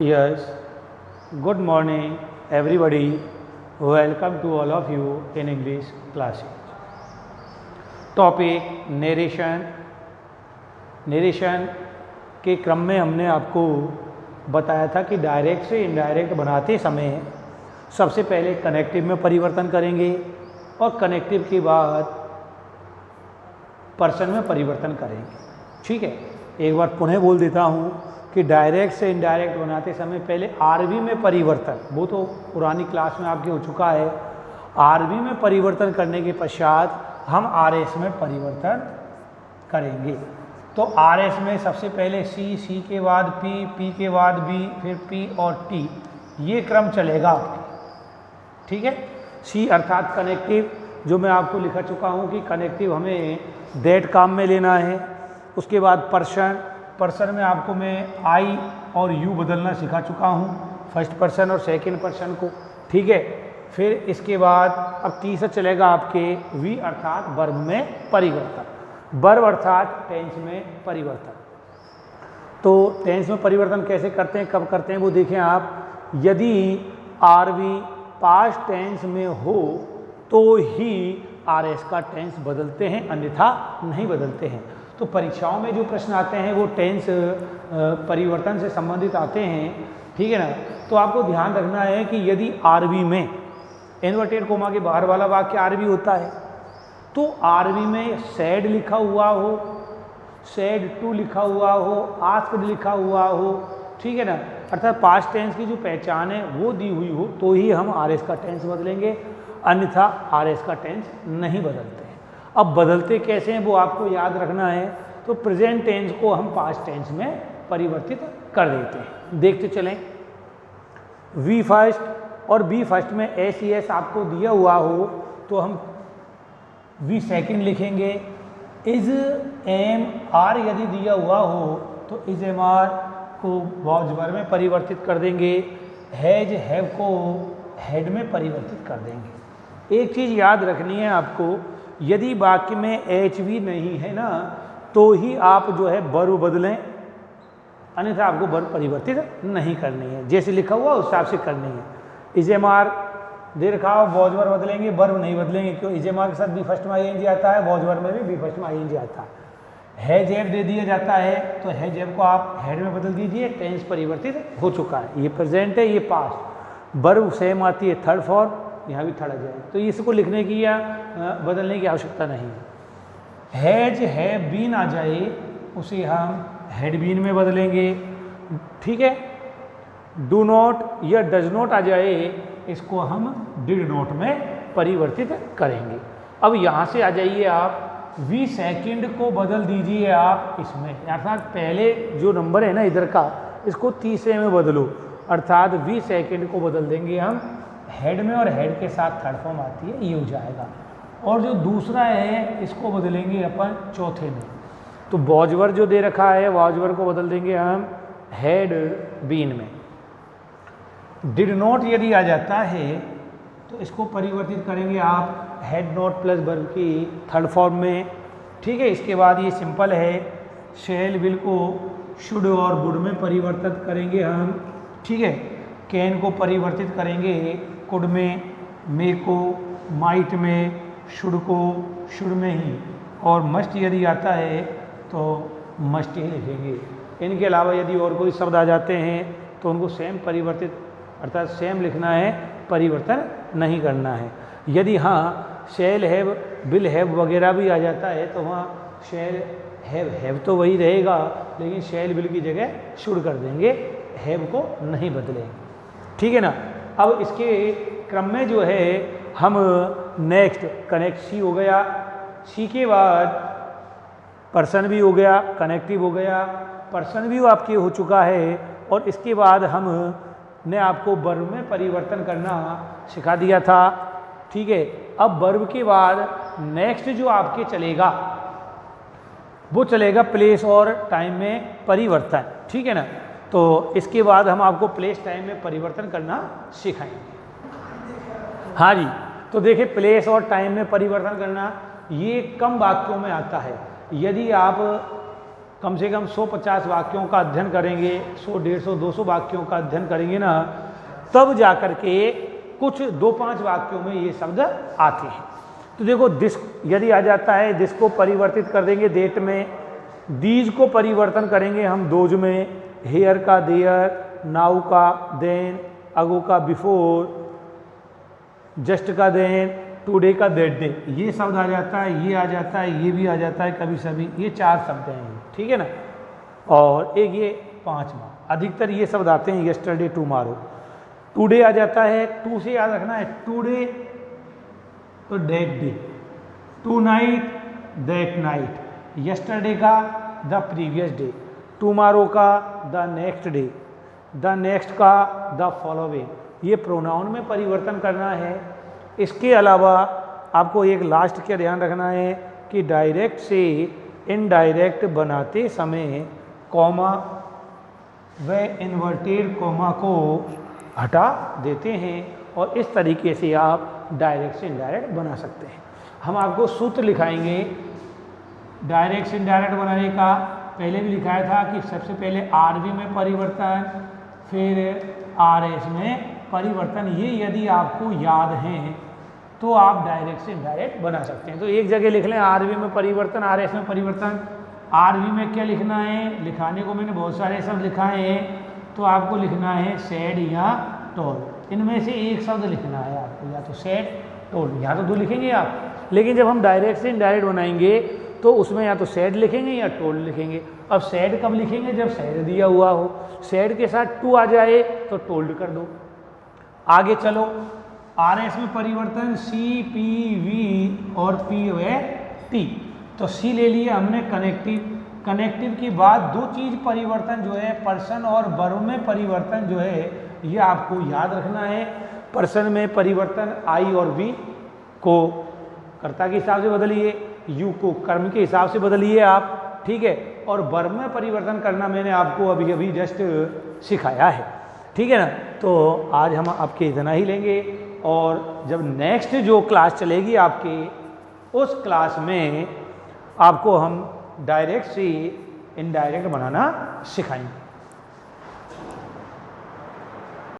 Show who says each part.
Speaker 1: Yes, good morning everybody. Welcome to all of you in English classes. Topic narration. Narration के क्रम में हमने आपको बताया था कि डायरेक्ट से इनडायरेक्ट बनाते समय सबसे पहले कनेक्टिव में परिवर्तन करेंगे और कनेक्टिव के बाद पर्सन में परिवर्तन करेंगे। ठीक है, एक बार पुनः बोल देता हूँ कि डायरेक्ट से इनडायरेक्ट बनाते समय पहले आरबी में परिवर्तन, वो तो पुरानी क्लास में आपके हो चुका है। आरबी में परिवर्तन करने के पश्चात हम आरएस में परिवर्तन करेंगे। तो आरएस में सबसे पहले सी के बाद पी के बाद बी, फिर पी और टी, ये क्रम चलेगा आपके। ठीक है, सी अर्थात कनेक्टिव, जो मैं आपको लिखा चुका हूँ कि कनेक्टिव हमें दैट काम में लेना है। उसके बाद पर्सन में आपको मैं आई और यू बदलना सिखा चुका हूँ, फर्स्ट पर्सन और सेकंड पर्सन को। ठीक है, फिर इसके बाद अब तीसरा चलेगा आपके वी अर्थात वर्ब में परिवर्तन, वर्ब अर्थात टेंस में परिवर्तन। तो टेंस में परिवर्तन कैसे करते हैं, कब करते हैं वो देखें आप। यदि आरवी पास्ट टेंस में हो तो ही आरएस का टेंस बदलते हैं, अन्यथा नहीं बदलते हैं। तो परीक्षाओं में जो प्रश्न आते हैं वो टेंस परिवर्तन से संबंधित आते हैं। ठीक है ना, तो आपको ध्यान रखना है कि यदि आरबी में इन्वर्टेड कोमा के बाहर वाला वाक्य आरबी होता है तो आरबी में सैड लिखा हुआ हो, सैड टू लिखा हुआ हो, आस्क्ड लिखा हुआ हो, ठीक है ना, अर्थात पास्ट टेंस की जो पहचान है वो दी हुई हो तो ही हम आरएस का टेंस बदलेंगे, अन्यथा आरएस का टेंस नहीं बदलते हैं। अब बदलते कैसे हैं वो आपको याद रखना है। तो प्रेजेंट टेंस को हम पास्ट टेंस में परिवर्तित कर देते हैं। देखते चलें, वी फर्स्ट और बी फर्स्ट में एस ई एस आपको दिया हुआ हो तो हम वी सेकंड लिखेंगे। इज एम आर यदि दिया हुआ हो तो इज एम आर को वॉज वर्ब में परिवर्तित कर देंगे, हैज हैव को हेड में परिवर्तित कर देंगे। एक चीज़ याद रखनी है आपको, यदि वाक्य में एच वी नहीं है ना तो ही आप जो है वर्ब बदलें, अन्यथा आपको वर्ब परिवर्तित नहीं करनी है, जैसे लिखा हुआ उस हिसाब से करनी है। इज एम आर दे रखा हो, वॉज वर्ब बदलेंगे, वर्ब नहीं बदलेंगे, क्यों? इज एम आर के साथ बी फर्स्ट में आईएनजी आता है, वॉज वर्ब में भी बी फर्स्ट में आईएनजी आता है। हैज हैव दे दिया जाता है तो हैज हैव को आप हेड में बदल दीजिए, टेंस परिवर्तित हो चुका है। ये प्रेजेंट है, ये पास्ट। वर्ब सेम आती है थर्ड फॉर्म, यहाँ भी थर्ड आ जाए, तो इसको लिखने की या बदलने की आवश्यकता नहीं है। हैज हैव बीन आ जाए उसे हम हैड बीन में बदलेंगे। ठीक है, डू नॉट या डज नॉट आ जाए इसको हम डिड नॉट में परिवर्तित करेंगे। अब यहाँ से आ जाइए आप, वी सेकंड को बदल दीजिए आप इसमें, अर्थात पहले जो नंबर है ना इधर का, इसको तीसरे में बदलो, अर्थात वी सेकंड को बदल देंगे हम हेड में और हेड के साथ थर्ड फॉर्म आती है, ये हो जाएगा। और जो दूसरा है इसको बदलेंगे अपन चौथे में। तो वॉजवर जो दे रखा है वॉजवर को बदल देंगे हम हेड बीन में। डिड नॉट यदि आ जाता है तो इसको परिवर्तित करेंगे आप हेड नॉट प्लस वर्ब की थर्ड फॉर्म में। ठीक है, इसके बाद ये सिंपल है, शैल विल को शुड और वुड में परिवर्तित करेंगे हम। ठीक है, कैन को परिवर्तित करेंगे कुड में, मे को माइट में, शुड को शुड में ही, और मस्ट यदि आता है तो मस्ट ही लिखेंगे। इनके अलावा यदि और कोई शब्द आ जाते हैं तो उनको सेम परिवर्तित अर्थात सेम लिखना है, परिवर्तन नहीं करना है। यदि हाँ शैल हैव विल हैव वगैरह भी आ जाता है तो वहाँ शैल हैव तो वही रहेगा, लेकिन शैल विल की जगह शुड कर देंगे, हैव को नहीं बदलेंगे। ठीक है ना। अब इसके क्रम में जो है हम नेक्स्ट कनेक्ट सी हो गया, सी के बाद पर्सन भी हो गया, कनेक्टिव हो गया, पर्सन भी आपके हो चुका है, और इसके बाद हम ने आपको वर्ब में परिवर्तन करना सिखा दिया था। ठीक है, अब वर्ब के बाद नेक्स्ट जो आपके चलेगा वो चलेगा प्लेस और टाइम में परिवर्तन। ठीक है ना, तो इसके बाद हम आपको प्लेस टाइम में परिवर्तन करना सिखाएंगे। हाँ जी, तो देखिए प्लेस और टाइम में परिवर्तन करना ये कम वाक्यों में आता है। यदि आप कम से कम 150 वाक्यों का अध्ययन करेंगे, 100, 150, 200 वाक्यों का अध्ययन करेंगे ना, तब जाकर के कुछ 2-5 वाक्यों में ये शब्द आते हैं। तो देखो दिस यदि आ जाता है, दिस को परिवर्तित कर देंगे देट में, दीज को परिवर्तन करेंगे हम दोज में, हेयर का देयर, नाउ का देन, अगो का बिफोर, जस्ट का देन, टुडे का दैट डे, ये शब्द आ जाता है, ये आ जाता है, ये भी आ जाता है कभी सभी, ये 4 शब्द हैं, ठीक है ना। और एक ये 5वां, अधिकतर ये शब्द आते हैं यस्टरडे, टुमारो। टुडे आ जाता है, टू से याद रखना है, टुडे तो that day, tonight that night, yesterday का द प्रीवियस डे, टुमारो का the next day, the next का द फॉलोइंग, ये प्रोनाउन में परिवर्तन करना है। इसके अलावा आपको एक लास्ट क्या ध्यान रखना है कि डायरेक्ट से इनडायरेक्ट बनाते समय कॉमा व इन्वर्टेड कॉमा को हटा देते हैं और इस तरीके से आप डायरेक्ट से इनडायरेक्ट बना सकते हैं। हम आपको सूत्र लिखाएंगे डायरेक्ट से इनडायरेक्ट बनाने का। पहले भी लिखाया था कि सबसे पहले आरवी में परिवर्तन, फिर आरएस में परिवर्तन। ये यदि आपको याद है तो आप डायरेक्ट से इनडायरेक्ट बना सकते हैं। तो एक जगह लिख लें आरवी में परिवर्तन, आरएस में परिवर्तन। आरवी में क्या लिखना है, लिखाने को मैंने बहुत सारे शब्द लिखाए हैं, तो आपको लिखना है सैड या टोल, इनमें से एक शब्द लिखना है आपको, या तो सैड टोल, यहाँ तो 2 लिखेंगे आप। लेकिन जब हम डायरेक्ट से इनडायरेक्ट बनाएंगे तो उसमें या तो सैड लिखेंगे या टोल लिखेंगे। अब सैड कब लिखेंगे, जब सैड दिया हुआ हो, सैड के साथ टू आ जाए तो टोल्ड कर दो। आगे चलो, आरएस में परिवर्तन सी, पी, वी और पी व टी। तो सी ले लिया हमने कनेक्टिव, कनेक्टिव की बाद 2 चीज़ परिवर्तन जो है पर्सन और वर्ब में परिवर्तन जो है ये आपको याद रखना है। पर्सन में परिवर्तन आई और वी को कर्ता के हिसाब से बदलिए, यू को कर्म के हिसाब से बदलिए आप, ठीक है। और वर्ब में परिवर्तन करना मैंने आपको अभी अभी जस्ट सिखाया है, ठीक है ना। तो आज हम आपके इतना ही लेंगे और जब नेक्स्ट जो क्लास चलेगी आपके, उस क्लास में आपको हम डायरेक्ट से इनडायरेक्ट बनाना सिखाएंगे।